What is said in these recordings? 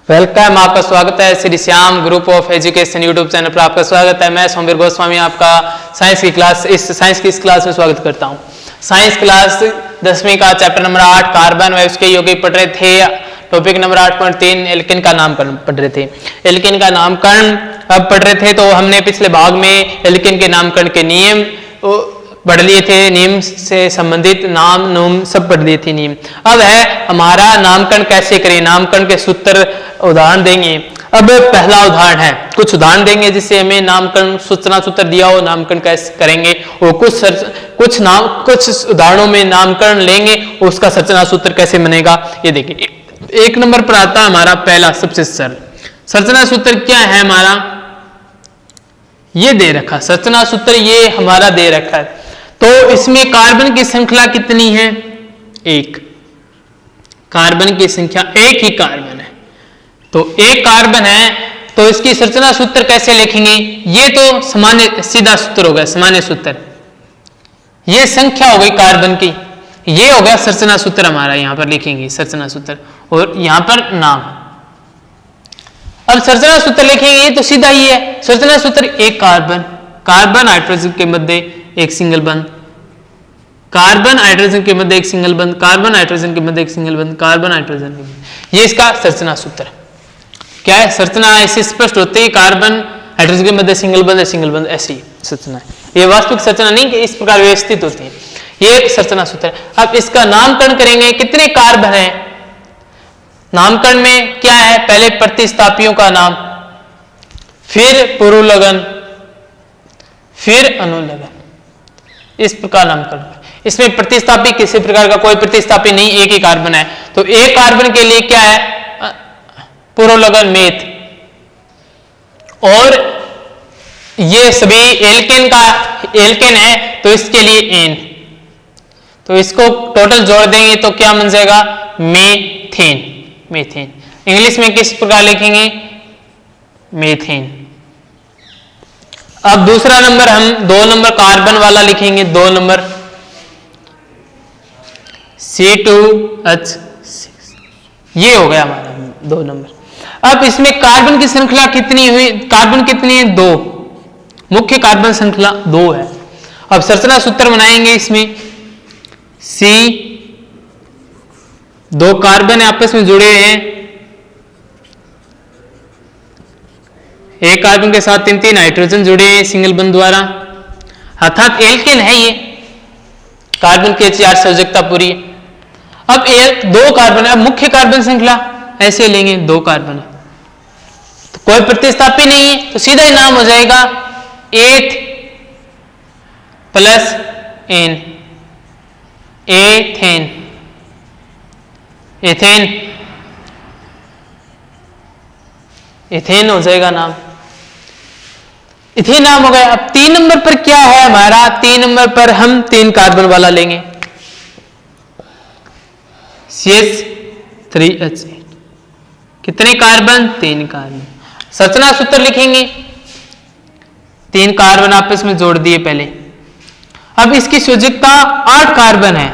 Welcome, आपका स्वागत है Shri Shyam group of education YouTube channel पर। आपका स्वागत है। मैं सोमवीर गोस्वामी आपका साइंस की क्लास में स्वागत करता हूं। साइंस क्लास 10वीं का चैप्टर नंबर 8 कार्बन व उसके यौगिक पढ़ रहे थे। टॉपिक नंबर 8.3 एल्केन का नामकरण पढ़ रहे थे। एल्केन का नामकरण अब पढ़ रहे थे तो हमने पिछले भाग में एल्केन के नामकरण के नियम पढ़ लिए थे। नियम से संबंधित नाम नूम सब पढ़ लिए थे नियम। अब है हमारा नामकरण कैसे करें, नामकरण के सूत्र उदाहरण देंगे। अब पहला उदाहरण है, कुछ उदाहरण देंगे जिससे हमें नामकरण सूचना सूत्र दिया हो नामकरण कैसे करेंगे, और कुछ उदाहरणों में नामकरण लेंगे उसका संरचना सूत्र कैसे बनेगा ये देखिए। एक नंबर पर आता है हमारा पहला सबसे सरल संरचना सूत्र। क्या है हमारा, ये दे रखा संरचना सूत्र, ये हमारा दे रखा है। तो इसमें कार्बन की संख्या कितनी है? एक। कार्बन की संख्या एक ही कार्बन है, तो एक कार्बन है, तो इसकी संरचना सूत्र कैसे लिखेंगे? ये तो सामान्य सीधा सूत्र हो गया, सामान्य सूत्र। ये संख्या हो गई कार्बन की, ये हो गया संरचना सूत्र हमारा। यहां पर लिखेंगे संरचना सूत्र और यहां पर नाम। अब संरचना सूत्र लिखेंगे, ये तो सीधा ही है। संरचना सूत्र एक कार्बन, कार्बन हाइड्रोजन के मध्य एक सिंगल बंध, कार्बन हाइड्रोजन के मध्य एक सिंगल बंध, कार्बन हाइड्रोजन के मध्य एक सिंगल बंध, कार्बन हाइड्रोजन के मध्य, ये इसका संरचना सूत्र क्या है। संरचना ऐसे स्पष्ट होती है, कार्बन हाइड्रोजन के मध्य सिंगल बंध ऐसी संरचना है। ये वास्तविक संरचना नहीं कि इस प्रकार व्यवस्थित होती है, ये एक संरचना सूत्र है। अब इसका नामकरण करेंगे, कितने कार्बन है नामकरण में क्या है? पहले प्रतिस्थापियों का नाम, फिर पुरुलगन, फिर अनुलगन, इस प्रकार नामकरण। इसमें प्रतिस्थापी किसी प्रकार का कोई प्रतिस्थापी नहीं, एक ही कार्बन है। तो एक कार्बन के लिए क्या है? पुरोलगन मेथ, और ये सभी एल्केन है तो इसके लिए एन। तो इसको टोटल जोड़ देंगे तो क्या बन जाएगा? मेथेन। मेथेन इंग्लिश में किस प्रकार लिखेंगे? मेथेन। अब दूसरा नंबर हम 2 नंबर कार्बन वाला लिखेंगे। 2 नंबर C2H6, ये हो गया हमारा 2 नंबर। अब इसमें कार्बन की श्रृंखला कितनी हुई? कार्बन कितनी है? 2। मुख्य कार्बन श्रृंखला 2 है। अब संरचना सूत्र बनाएंगे इसमें। C, 2 कार्बन आपस में जुड़े हैं, एक कार्बन के साथ 3 हाइड्रोजन जुड़े हैं सिंगल बंध द्वारा, अर्थात एल्केन है ये। कार्बन के 4 संयोजकता पूरी है। अब 2 कार्बन है, अब मुख्य कार्बन श्रृंखला ऐसे लेंगे, 2 कार्बन है तो कोई प्रतिस्थापी नहीं है, तो सीधा ही नाम हो जाएगा eth plus ane, ethane. Ethane, ethane हो जाएगा नाम, इथेन नाम हो गया। अब 3 नंबर पर क्या है हमारा? 3 नंबर पर हम 3 कार्बन वाला लेंगे, CH3H8। कितने कार्बन? 3 कार्बन। संरचना सूत्र लिखेंगे, 3 कार्बन आपस में जोड़ दिए पहले। अब इसकी संयोजकता 8 कार्बन है,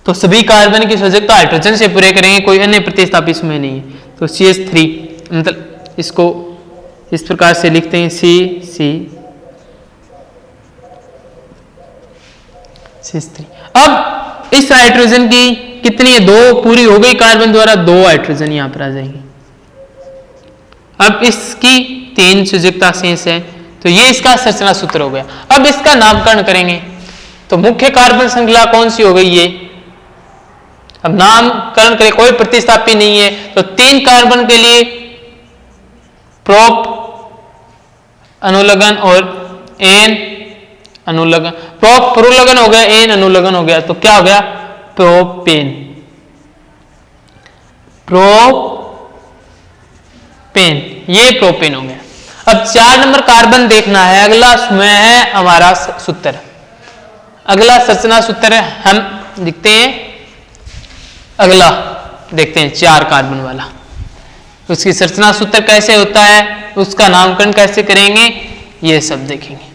तो सभी कार्बन की संयोजकता हाइड्रोजन से पूरे करेंगे, कोई अन्य प्रतिस्थापी इसमें नहीं है। तो CH3, मतलब इसको इस प्रकार से लिखते हैं CH3। अब इस हाइड्रोजन की कितनी है? 2 पूरी हो गई कार्बन द्वारा, 2 हाइड्रोजन यहां पर आ जाएंगे। अब इसकी 3 संयोजकता शेष है, तो ये इसका संरचना सूत्र हो गया। अब इसका नामकरण करेंगे, तो मुख्य कार्बन श्रृंखला कौन सी हो गई? ये। अब नामकरण करें, कोई प्रतिस्थापी नहीं है, तो 3 कार्बन के लिए प्रोप अनुलगन और एन अनुलगन। प्रोप पुरुलगन हो गया, एन अनुलगन हो गया, तो क्या हो गया? प्रोपेन। प्रोपेन, ये प्रोपेन हो गया। अब 4 नंबर कार्बन देखना है। अगला उसमें है हमारा सूत्र, अगला संरचना सूत्र है, हम लिखते हैं। अगला देखते हैं 4 कार्बन वाला, उसकी संरचना सूत्र कैसे होता है, उसका नामकरण कैसे करेंगे, ये सब देखेंगे।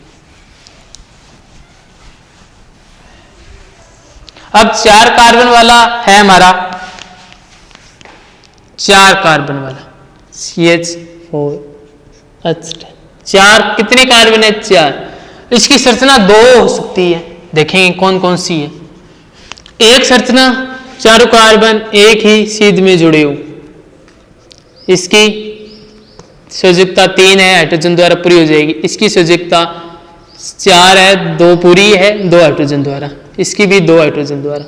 अब 4 कार्बन वाला है हमारा 4 कार्बन वाला CH4H10। 4 कितने कार्बन है? 4। इसकी संरचना 2 हो सकती है, देखेंगे कौन कौन सी है। एक संरचना चारों कार्बन एक ही सीध में जुड़े हो, इसकी संयोजकता 3 है, हाइड्रोजन द्वारा पूरी हो जाएगी। इसकी संयोजकता 4 है, 2 पूरी है 2 हाइड्रोजन द्वारा, इसकी भी 2 हाइड्रोजन द्वारा।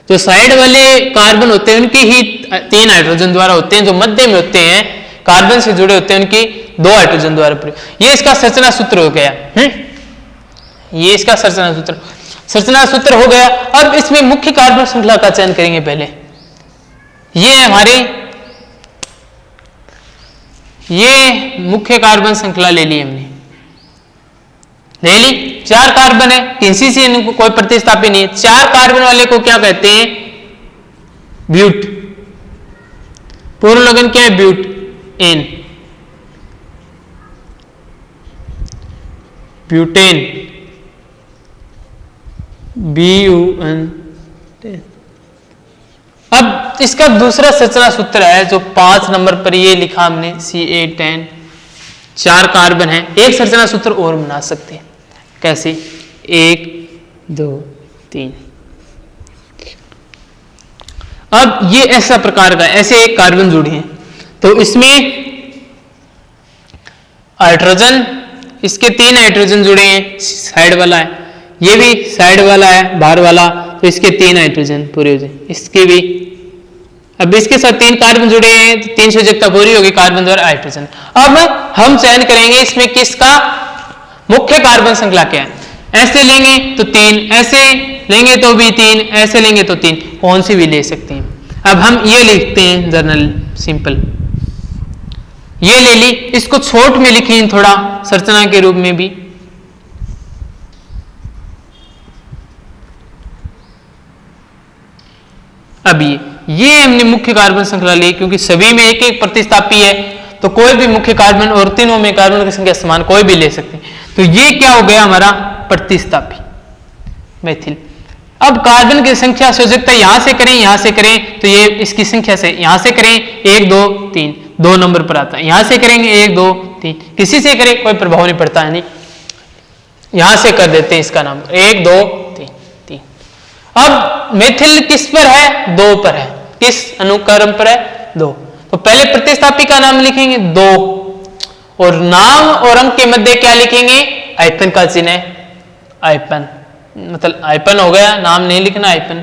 जो साइड वाले कार्बन होते हैं उनकी ही 3 हाइड्रोजन द्वारा होते हैं, जो मध्य में होते हैं कार्बन से जुड़े होते हैं उनकी 2 हाइड्रोजन द्वारा पूरी। ये इसका संरचना सूत्र हो गया। ये इसका संरचना सूत्र हो गया। अब इसमें मुख्य कार्बन श्रृंखला का चयन करेंगे पहले। ये हमारी मुख्य कार्बन श्रृंखला ले ली हमने, ले ली। 4 कार्बन है, किसी से इनको कोई प्रतिस्थापी नहीं है। 4 कार्बन वाले को क्या कहते हैं? ब्यूट। पूर्ण लगन क्या है? But ane, butane, BUN। अब इसका दूसरा संरचना सूत्र है जो 5 नंबर पर ये लिखा हमने, CA10। 4 कार्बन है, एक संरचना सूत्र और बना सकते हैं। कैसे? 1 2 3। अब ये ऐसा प्रकार का, ऐसे एक कार्बन जुड़े हैं तो इसमें हाइड्रोजन, इसके 3 हाइड्रोजन जुड़े हैं, साइड वाला है, ये भी साइड वाला है बाहर वाला, तो इसके 3 हाइड्रोजन पूरे हो जाए, इसके भी। अब इसके साथ 3 कार्बन जुड़े हैं तो 3 संयोजकता पूरी होगी कार्बन द्वारा हाइड्रोजन। अब हम चयन करेंगे इसमें किसका मुख्य कार्बन श्रृंखला क्या है। ऐसे लेंगे तो 3, ऐसे लेंगे तो भी 3, ऐसे लेंगे तो 3, कौन सी भी ले सकते हैं। अब हम ये लिखते हैं जर्नल सिंपल, ये ले ली। इसको छोट में लिखें थोड़ा संरचना के रूप में भी। अब ये हमने मुख्य कार्बन श्रृंखला ली, क्योंकि सभी में एक एक प्रतिस्थापी है तो कोई भी मुख्य कार्बन और तीनों में कार्बन की संख्या समान कोई भी ले सकते हैं। तो ये क्या हो गया हमारा प्रतिस्थापी मेथिल। अब कार्बन की संख्या संयोजकता यहां से करें यहां से करें तो ये इसकी संख्या से यहां से करें 1 2 3 2 नंबर पर आता है, यहां से करेंगे 1 2 3, किसी से करें कोई प्रभाव नहीं पड़ता है, नहीं यहां से कर देते हैं इसका नाम 1 2 3 3। अब मेथिल किस पर है? 2 पर है। किस अनुक्रम पर है? 2। तो पहले प्रतिस्थापी का नाम लिखेंगे 2 और नाम और अंक के मध्य क्या लिखेंगे? आइपन का चिन्ह है, आइपन मतलब आइपन हो गया, नाम नहीं लिखना, आइपन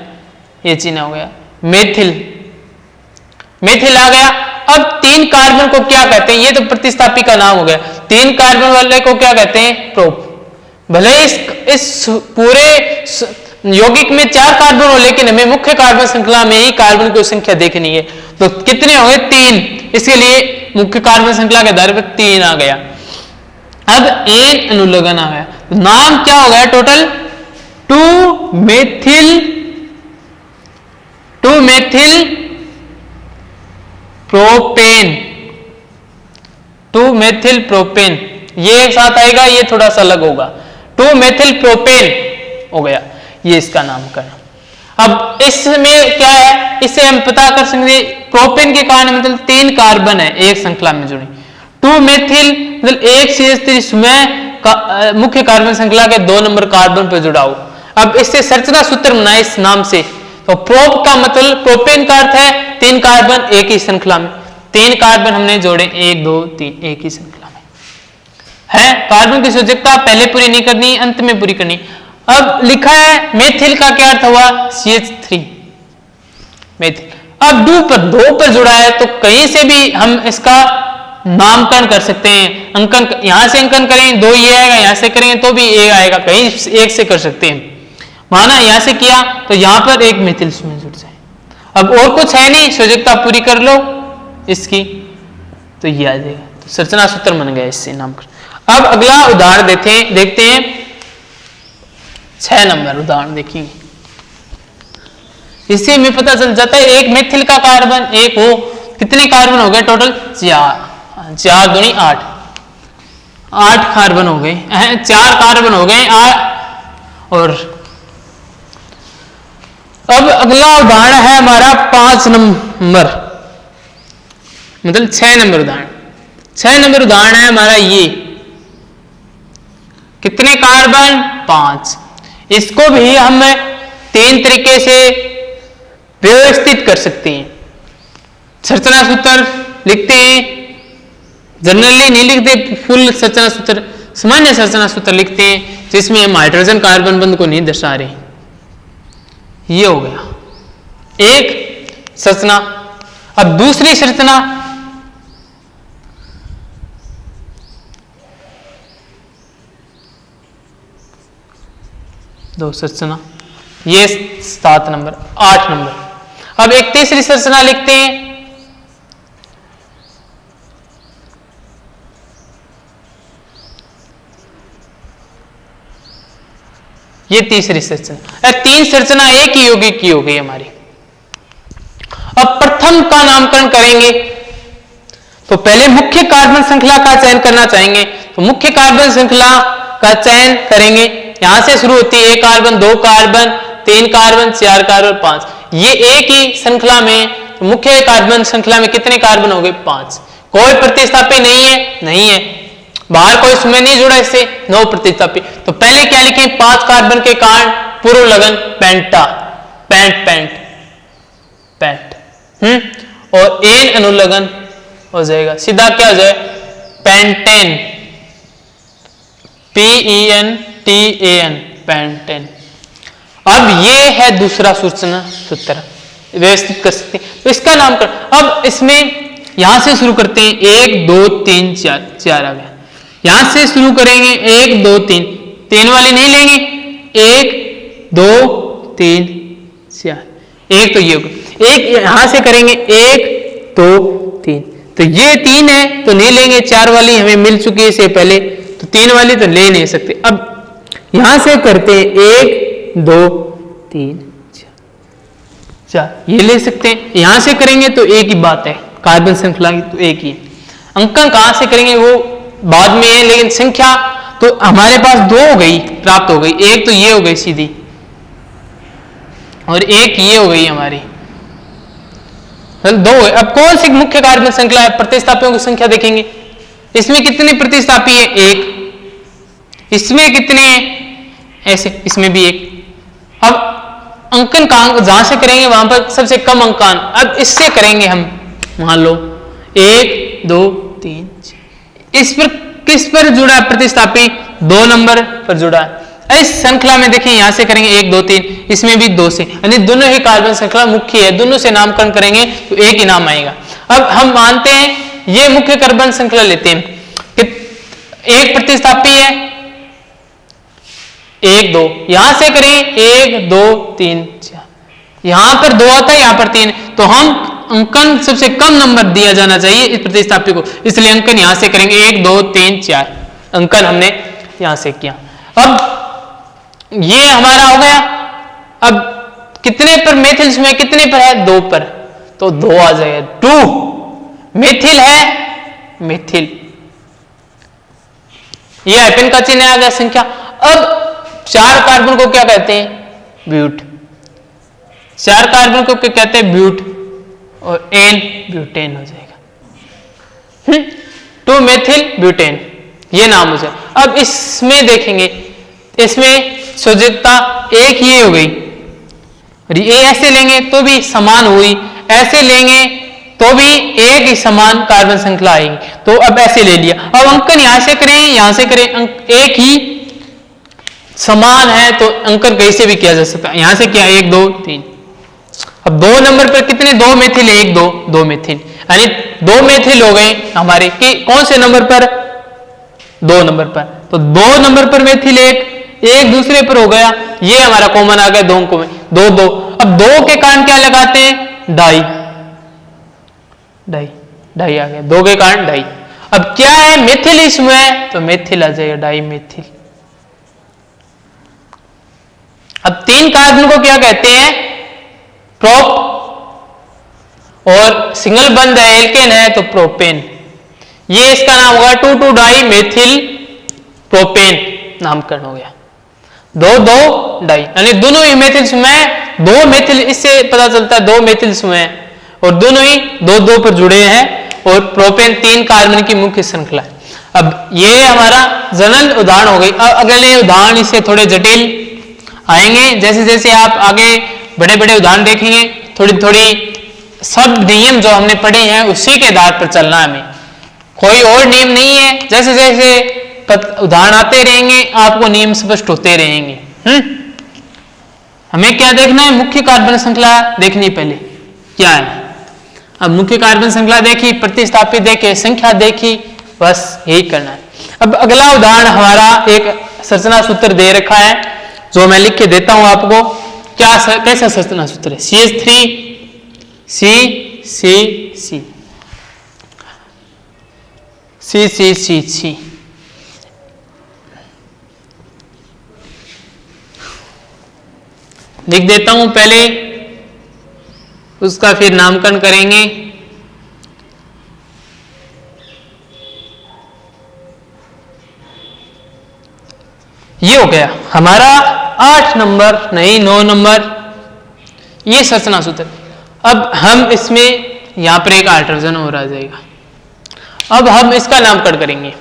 ये चिन्ह हो गया। मेथिल, मेथिल आ गया। अब 3 कार्बन को क्या कहते हैं? ये तो प्रतिस्थापी का नाम हो गया। 3 कार्बन वाले को क्या कहते हैं? प्रोप। भले इस पूरे यौगिक में 4 कार्बन हो, लेकिन हमें मुख्य कार्बन श्रृंखला में ही कार्बन की संख्या देखनी है, तो कितने हो गए? 3। इसके लिए मुख्य कार्बन श्रृंखला के आधार पर 3 आ गया। अब एन अनुलग्न आ गया, तो नाम क्या हो गया total? 2 methyl propane. 2 methyl propane, ये एक साथ आएगा, ये थोड़ा सा अलग होगा। 2 मेथिल प्रोपेन हो गया, ये इसका नामकरण। अब इसमें क्या है? इससे हम पता कर सकते प्रोपेन के कारण मतलब 3 कार्बन है एक श्रृंखला में जुड़े। 2 मेथिल मतलब एक CH3 स्वयं मुख्य कार्बन श्रृंखला के 2 नंबर कार्बन पर जुड़ा हो। अब इससे संरचना सूत्र बनाए इस नाम से, तो प्रोप का मतलब प्रोपेन का अर्थ है 3 कार्बन एक ही श्रृंखला में। 3 कार्बन हमने जोड़े 1 2 3 एक ही श्रृंखला में है। कार्बन की संयोजकता पहले पूरी नहीं करनी, अंत में पूरी करनी। अब लिखा है मेथिल का क्या अर्थ हुआ? CH3 methyl. अब 2 पर जुड़ा है तो कहीं से भी हम इसका नामकरण कर सकते हैं। अंकन यहां से अंकन करें 2 ये आएगा, यहां से करेंगे तो भी 1 आएगा, कहीं एक से कर सकते हैं। माना यहां से किया तो यहां पर एक मेथिल में जुड़ जाए। अब और कुछ है नहीं, संयोजकता पूरी कर लो इसकी तो ये आ जाएगा, तो संरचना सूत्र बन गया इससे नामकरण। अब अगला उदाहरण देखते हैं 6 नंबर उदाहरण देखिए। इससे हमें पता चल जाता है एक मेथिल का कार्बन, एक हो कितने कार्बन हो गए टोटल? 4 दूनी 8 कार्बन हो गए, 4 कार्बन हो गए। और अब अगला उदाहरण है हमारा 5 नंबर। मतलब 6 नंबर उदाहरण। 6 नंबर उदाहरण है हमारा ये, कितने कार्बन? 5। इसको भी हम 3 तरीके से व्यवस्थित कर सकते हैं। संरचना सूत्र लिखते हैं, जनरली नहीं लिखते फुल संरचना सूत्र, सामान्य संरचना सूत्र लिखते हैं जिसमें हम हाइड्रोजन कार्बन बंध को नहीं दर्शा रहे। ये हो गया एक संरचना। अब दूसरी संरचना, दो संरचना, ये 7 नंबर, 8 नंबर। अब एक तीसरी संरचना लिखते हैं, ये तीसरी संरचना। 3 संरचना एक ही योगिक की हो गई हमारी। अब प्रथम का नामकरण करेंगे तो पहले मुख्य कार्बन श्रृंखला का चयन करना चाहेंगे, तो मुख्य कार्बन श्रृंखला का चयन करेंगे। यहां से शुरू होती है 1 कार्बन, 2 कार्बन, 3 कार्बन, 4 कार्बन, 5। ये एक ही श्रृंखला में, तो मुख्य कार्बन श्रृंखला में कितने कार्बन हो गए? 5। कोई प्रतिस्थापी नहीं है, नहीं है, बाहर कोई सुमेय नहीं जुड़ा इससे, 9 प्रतिस्थापी। तो पहले क्या लिखें? 5 कार्बन के कारण पूर्व लगन पेंटा, पेंट पेंट पेंट, और एन अनुलग्न हो जाएगा, सीधा क्या हो जाए? Pentane, PENTAN, pentane. अब ये है दूसरा सूचना सूत्र, व्यवस्थित कर सकते हैं। तो इसका नामकरण अब इसमें यहां से शुरू करते हैं, 1 2 3 4, 4 आ गया। यहां से शुरू करेंगे 1 2 3, 3 वाली नहीं लेंगे, 1 2 3 4, एक तो ये होगा। एक यहां से करेंगे 1 2 3, तो ये 3 है तो नहीं लेंगे, 4 वाली हमें मिल चुकी है इससे पहले, तो 3 वाली तो ले नहीं सकते। अब यहां से करते हैं 1 2 3 4, ये ले सकते हैं। यहां से करेंगे तो एक ही बात है, कार्बन श्रृंखला की तो एक ही है। अंकन कहां से करेंगे वो बाद में है, लेकिन संख्या तो हमारे पास 2 हो गई, प्राप्त हो गई। एक तो ये हो गई सीधी, और एक ये हो गई हमारी, 2 है। अब कौन सी मुख्य कार्बन श्रृंखला है? प्रतिस्थापियों की संख्या देखेंगे, इसमें कितने प्रतिस्थापी है? 1। इसमें कितने हैं? ऐसे, इसमें भी 1। अब अंकन का जहां से करेंगे वहां पर सबसे कम अंकान, अब इससे करेंगे हम, मान लो 1 2 3 4, इस पर किस पर जुड़ा है प्रतिस्थापी? 2 नंबर पर जुड़ा है। इस श्रृंखला में देखिए यहां से करेंगे 1 2 3, इसमें भी 2 से, यानी दोनों ही कार्बन श्रृंखला मुख्य है, दोनों से नामकरण करेंगे तो एक ही नाम आएगा। अब हम मानते हैं ये मुख्य कार्बन श्रृंखला लेते हैं कि एक प्रतिस्थापी है 1 2, यहां से करें 1 2 3 4, यहां पर 2 आता है, यहां पर 3, तो हम अंकन सबसे कम नंबर दिया जाना चाहिए इस प्रतिस्थापी को, इसलिए अंकन यहां से करेंगे 1 2 3 4, अंकन हमने यहां से किया। अब ये हमारा हो गया। अब कितने पर मेथिल में, कितने पर है? 2 पर, तो 2 आ जाएगा, 2 मेथिल है, मेथिल, ये हाइफन का चिन्ह आ गया संख्या। अब 4 कार्बन को क्या कहते हैं? ब्यूट। 4 कार्बन को क्या कहते हैं? ब्यूट, और एन ब्यूटेन हो जाएगा, 2 मेथिल ब्यूटेन, ये नाम हो जाएगा। अब इसमें देखेंगे, इसमें संयोजकता एक ही हो गई, और ये ऐसे लेंगे तो भी समान हुई, ऐसे लेंगे तो भी एक ही समान कार्बन श्रृंखला आएगी, तो अब ऐसे ले लिया। अब अंकन यहां से करें, यहां से करें, एक ही समान है तो अंकन कैसे भी किया जा सकता है। यहां से किया 1 2 3, अब 2 नंबर पर कितने? 2 मेथिल, 1 2 2 मेथिल, यानी 2 मेथिल हो गए हमारे कि कौन से नंबर पर? 2 नंबर पर, तो 2 नंबर पर मेथिल एक दूसरे पर हो गया, ये हमारा कॉमन आ गया, 2 को 2 2। अब 2 के कारण क्या लगाते हैं? डाई, डाई डाई आ गया, 2 के कारण डाई। अब क्या है? मेथिल इसमें, तो मेथिल आ जाएगा, डाई मेथिल। अब 3 कार्बन को क्या कहते हैं? प्रोप, और सिंगल बंद है, एल्केन है तो प्रोपेन, ये इसका नाम होगा 2 डाई मेथिल प्रोपेन, नामकरण हो गया। 2 2 डाई, यानी दोनों ही मेथिल समूह, 2 मेथिल, इससे पता चलता है 2 मेथिल समूह, और दोनों ही 2 2 पर जुड़े हैं, और प्रोपेन 3 कार्बन की मुख्य श्रृंखला है। अब ये हमारा जनरल उदाहरण हो गई। अब अगले उदाहरण इससे थोड़े जटिल आएंगे। जैसे जैसे आप आगे बड़े बड़े उदाहरण देखेंगे, थोड़ी थोड़ी सब नियम जो हमने पढ़े हैं उसी के आधार पर चलना है हमें, कोई और नियम नहीं है। जैसे जैसे उदाहरण आते रहेंगे आपको नियम स्पष्ट होते रहेंगे। हमें क्या देखना है, मुख्य कार्बन श्रृंखला देखनी पहले क्या है। अब मुख्य कार्बन श्रृंखला देखी, प्रतिस्थापित देखे, संख्या देखी, बस यही करना है। अब अगला उदाहरण हमारा एक संरचना सूत्र दे रखा है जो मैं लिख के देता हूं आपको। क्या कैसा संरचना सूत्र है, CH3 C लिख देता हूं पहले, उसका फिर नामकरण करेंगे। ये हो गया हमारा 8 नंबर, नहीं 9 नंबर, ये संरचना सूत्र। अब हम इसमें यहां पर एक हाइड्रोजन और आ जाएगा। अब हम इसका नामकरण करेंगे।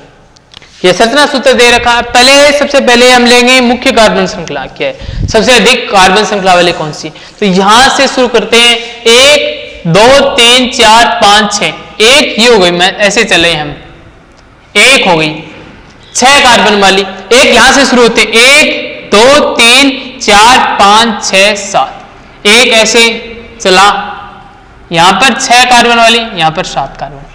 ये संरचना सूत्र दे रखा है। पहले सबसे पहले हम लेंगे मुख्य कार्बन श्रृंखला क्या है, सबसे अधिक कार्बन श्रृंखला वाले कौन सी। तो यहां से शुरू करते हैं, 1 2 3 4 5 6, एक ये हो गई, मैं ऐसे चले हम, एक हो गई 6 कार्बन वाली। एक यहां से शुरू होते, 1 2 3 4 5 6 7, एक ऐसे चला, यहां पर 6 कार्बन वाली, यहां पर 7 कार्बन वाली।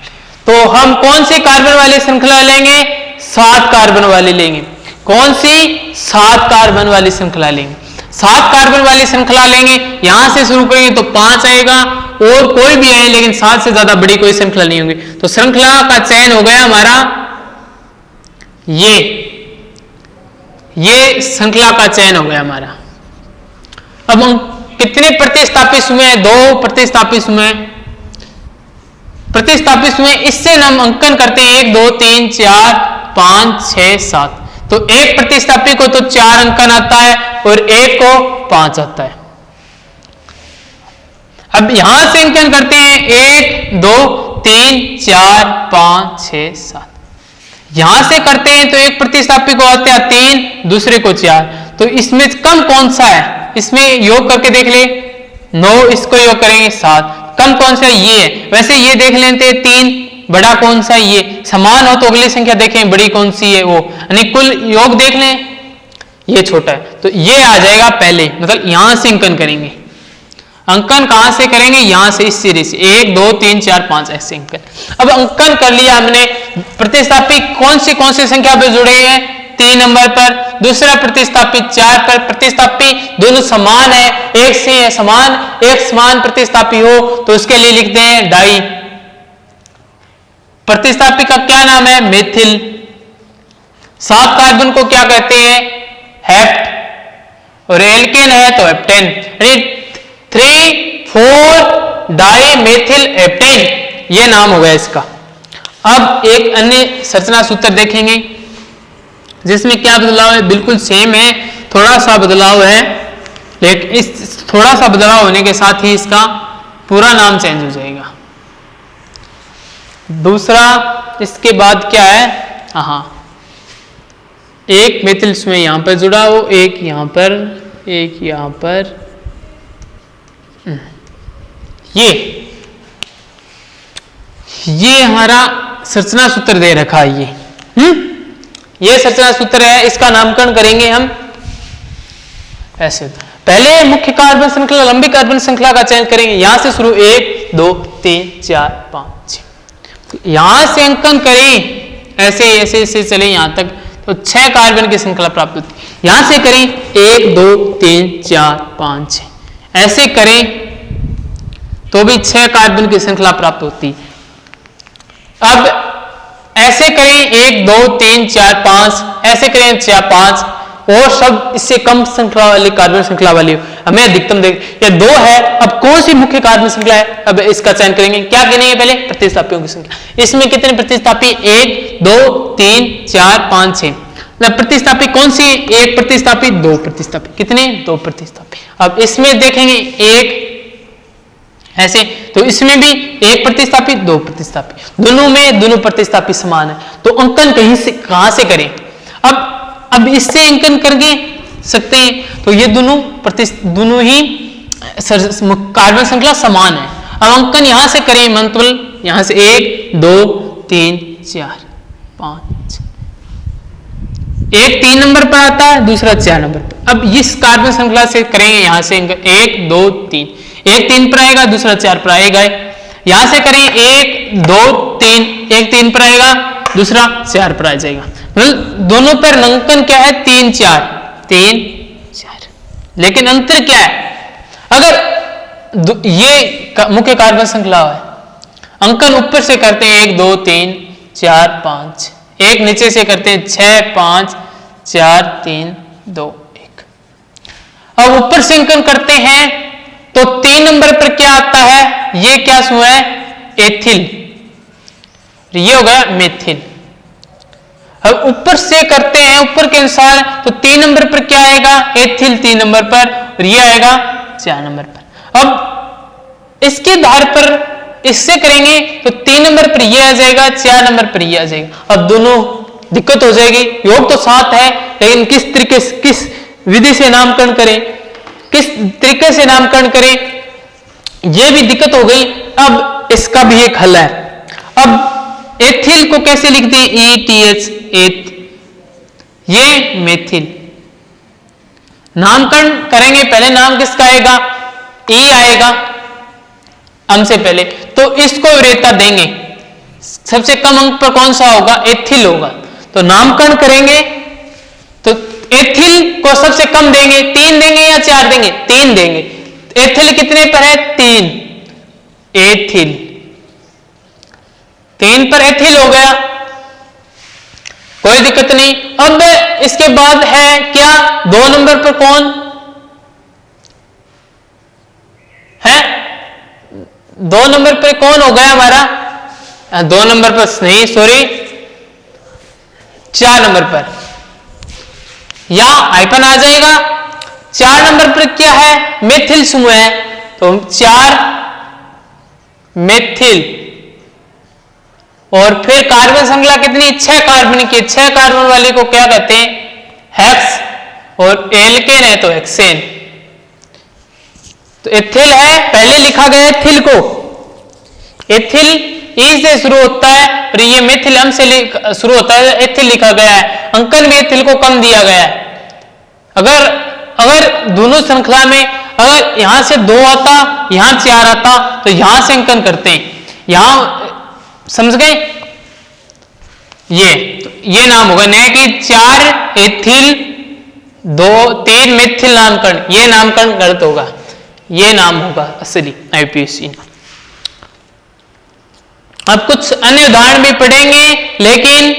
तो हम कौन सी कार्बन वाली श्रृंखला लेंगे, 7 कार्बन वाली लेंगे। कौन सी, 7 कार्बन वाली श्रृंखला लेंगे। 7 कार्बन वाली श्रृंखला लेंगे, यहां से शुरू करेंगे तो 5 आएगा, और कोई भी आए लेकिन 7 से ज्यादा बड़ी कोई श्रृंखला नहीं होगी। तो श्रृंखला का चयन हो गया हमारा ये श्रृंखला का चयन हो गया हमारा। अब हम कितने प्रतिस्थापित समूह, 2 प्रतिस्थापित समूह, प्रतिस्थापित समूह इससे हम अंकन करते हैं 1 2 3 4 5 6 7। तो एक प्रतिस्थापित को तो 4 अंकन आता है और एक को 5 आता है। अब यहां से अंकन करते हैं 1 2 3 4 5 6 7, यहां से करते हैं तो एक प्रतिस्थापित को आते हैं 3, दूसरे को 4। तो इसमें कम कौन सा है, इसमें योग करके देख ले, 9, इसको योग करेंगे 7, कम कौन सा ये है। वैसे ये देख लेते हैं 3, बड़ा कौन सा ये, समान हो तो अगली संख्या देखें बड़ी कौन सी है वो, यानी कुल योग देख लें, ये छोटा है तो ये आ जाएगा पहले, मतलब यहां से अंकन करेंगे। अंकन कहां से करेंगे, यहां से, इस सीरीज से 1 2 3 4 5 ऐसे अंकन। अब अंकन कर लिया हमने, प्रतिस्थापित कौन सी संख्या पे जुड़े हैं, 3 नंबर पर, दूसरा प्रतिस्थापित 4 पर, प्रतिस्थापित दोनों समान है, एक से है समान, एक समान प्रतिस्थापित हो तो उसके लिए लिखते हैं डाई। प्रतिस्थापित का क्या नाम है, मेथिल। 7 कार्बन को क्या कहते हैं, हेप्ट, और एल्केन है तो हेप्टेन, 3,4 डाई मेथिल हेप्टेन, ये नाम हो गया इसका। अब एक अन्य संरचना सूत्र देखेंगे जिसमें क्या बदलाव है, बिल्कुल सेम है, थोड़ा सा बदलाव है, लेकिन इस थोड़ा सा बदलाव होने के साथ ही इसका पूरा नाम चेंज हो जाएगा। दूसरा इसके बाद क्या है, हाँ, एक मेथिल में यहां पर जुड़ा हो, एक यहां पर, एक यहां पर, ये हमारा संरचना सूत्र दे रखा है। ये संरचना सूत्र है, इसका नामकरण करेंगे हम ऐसे। पहले मुख्य कार्बन श्रृंखला, लंबी कार्बन श्रृंखला का चयन करेंगे, यहां से शुरू 1 2 3 4 5 6, यहां से अंकन करें ऐसे ऐसे ऐसे चले यहां तक तो 6 कार्बन की श्रृंखला प्राप्त होती है। यहां से करें 1 2 3 4 5 6, ऐसे करें तो भी 6 कार्बन की श्रृंखला प्राप्त होती। अब ऐसे करें 1 2 3 4 5, ऐसे करें 4 5, और सब इससे कम श्रृंखला वाली कार्बन श्रृंखला वाली हमें अधिकतम देख, या 2 है। अब कौन सी मुख्य कार्बन श्रृंखला है, अब इसका चयन करेंगे। क्या गिनेंगे पहले, प्रतिस्थापियों की संख्या। इसमें कितने प्रतिस्थापी, 1 2 3 4 5 6, प्रतिस्थापी कौन सी, एक प्रतिस्थापी, 2 प्रतिस्थापी, कितने, 2 प्रतिस्थापी। अब इसमें देखेंगे 1 ऐसे। तो इसमें भी एक प्रतिस्थापी, दो प्रतिस्थापी, दोनों में दोनों प्रतिस्थापी समान है, तो अंकन कहां से करें? अब इससे अंकन करके सकते हैं, तो ये दोनों ही कार्बन श्रृंखला समान है। अब अंकन यहां से करें, मतलब यहां से 1 2 3 4 5, एक 3 नंबर पर आता है, दूसरा 4 नंबर पर। अब इस कार्बन श्रृंखला से करेंगे, यहां से 1 2 3, एक 3 पर आएगा, दूसरा 4 पर आएगा। यहां से करें 1 2 3, एक 3 पर आएगा, दूसरा 4 पर आ जाएगा। मतलब दोनों पर अंकन क्या है? 3 4 3 4। लेकिन अंतर क्या है? अगर ये मुख्य कार्बन श्रृंखला है, अंकन ऊपर से करते हैं 1 2 3 4 5, एक नीचे से करते हैं 6 5 4 3 2 1। अब ऊपर से अंकन करते हैं तो 3 नंबर पर क्या आता है? ये क्या समूह है? एथिल। ये हो गया मेथिल। अब ऊपर से करते हैं ऊपर के अनुसार, तो 3 नंबर पर क्या आएगा? एथिल 3 नंबर पर, और ये आएगा 4 नंबर पर। अब इसके आधार पर इससे करेंगे तो 3 नंबर पर ये आ जाएगा, 4 नंबर पर ये आ जाएगा। अब दोनों दिक्कत हो जाएगी, योग तो 7 है, लेकिन किस तरीके से, किस विधि से नामकरण करें, किस तरीके से नामकरण करें, यह भी दिक्कत हो गई। अब इसका भी एक हल है। अब एथिल को कैसे लिखते हैं? ETH, एथ। ये मेथिल। नामकरण करेंगे, पहले नाम किसका आएगा? E आएगा अम से पहले, तो इसको विरेता देंगे। सबसे कम अंक पर कौन सा होगा? एथिल होगा। तो नामकरण करेंगे तो एथिल को सबसे कम देंगे, 3 देंगे या 4 देंगे? 3 देंगे। एथिल कितने पर है? 3। एथिल 3 पर एथिल हो गया, कोई दिक्कत नहीं। अब इसके बाद है क्या? 2 नंबर पर कौन है? 2 नंबर पर कौन हो गया हमारा? 2 नंबर पर नहीं, सॉरी, 4 नंबर पर, या हाइफन आ जाएगा। 4 नंबर पर क्या है? मेथिल समूह है, तो 4 मेथिल। और फिर कार्बन श्रृंखला कितनी? 6 कार्बन की। 6 कार्बन वाली को क्या कहते हैं? हेक्स। और एल्केन है तो हेक्सेन। तो एथिल है, पहले लिखा गया एथिल को, एथिल ई से शुरू होता है, और ये मेथिल अम से शुरू होता है, एथिल लिखा गया है। अंकन भी एथिल को कम दिया गया है। अगर दोनों श्रृंखला में अगर यहां से 2 आता, यहां 4 आता, तो यहां से अंकन करते हैं। यहां समझ गए? ये नाम होगा, नहीं कि 4 एथिल 3 मेथिल नामकरण, ये नामकरण गलत होगा, ये नाम होगा असली IUPAC। अब कुछ अन्य उदाहरण भी पढ़ेंगे, लेकिन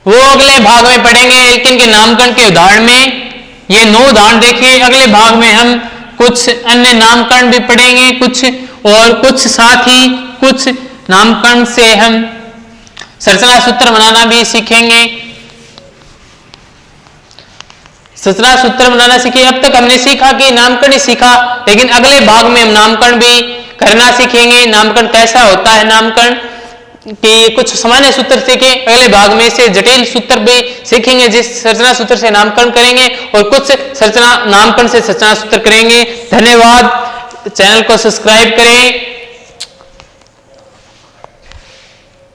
वो अगले भाग में पढ़ेंगे। एल्केन के नामकरण के उदाहरण में ये 9 उदाहरण देखे। अगले भाग में हम कुछ अन्य नामकरण भी पढ़ेंगे, कुछ साथ ही कुछ नामकरण से हम संरचना सूत्र बनाना भी सीखेंगे। संरचना सूत्र बनाना सीखे। अब तक हमने सीखा कि नामकरण ही सीखा, लेकिन अगले भाग में हम नामकरण भी करना सीखेंगे। नामकरण कैसा होता है, नामकरण कि कुछ सामान्य सूत्र सीखे, अगले भाग में से जटिल सूत्र भी सीखेंगे, जिस संरचना सूत्र से नामकरण करेंगे, और कुछ नामकरण से संरचना सूत्र करेंगे। धन्यवाद। चैनल को सब्सक्राइब करें।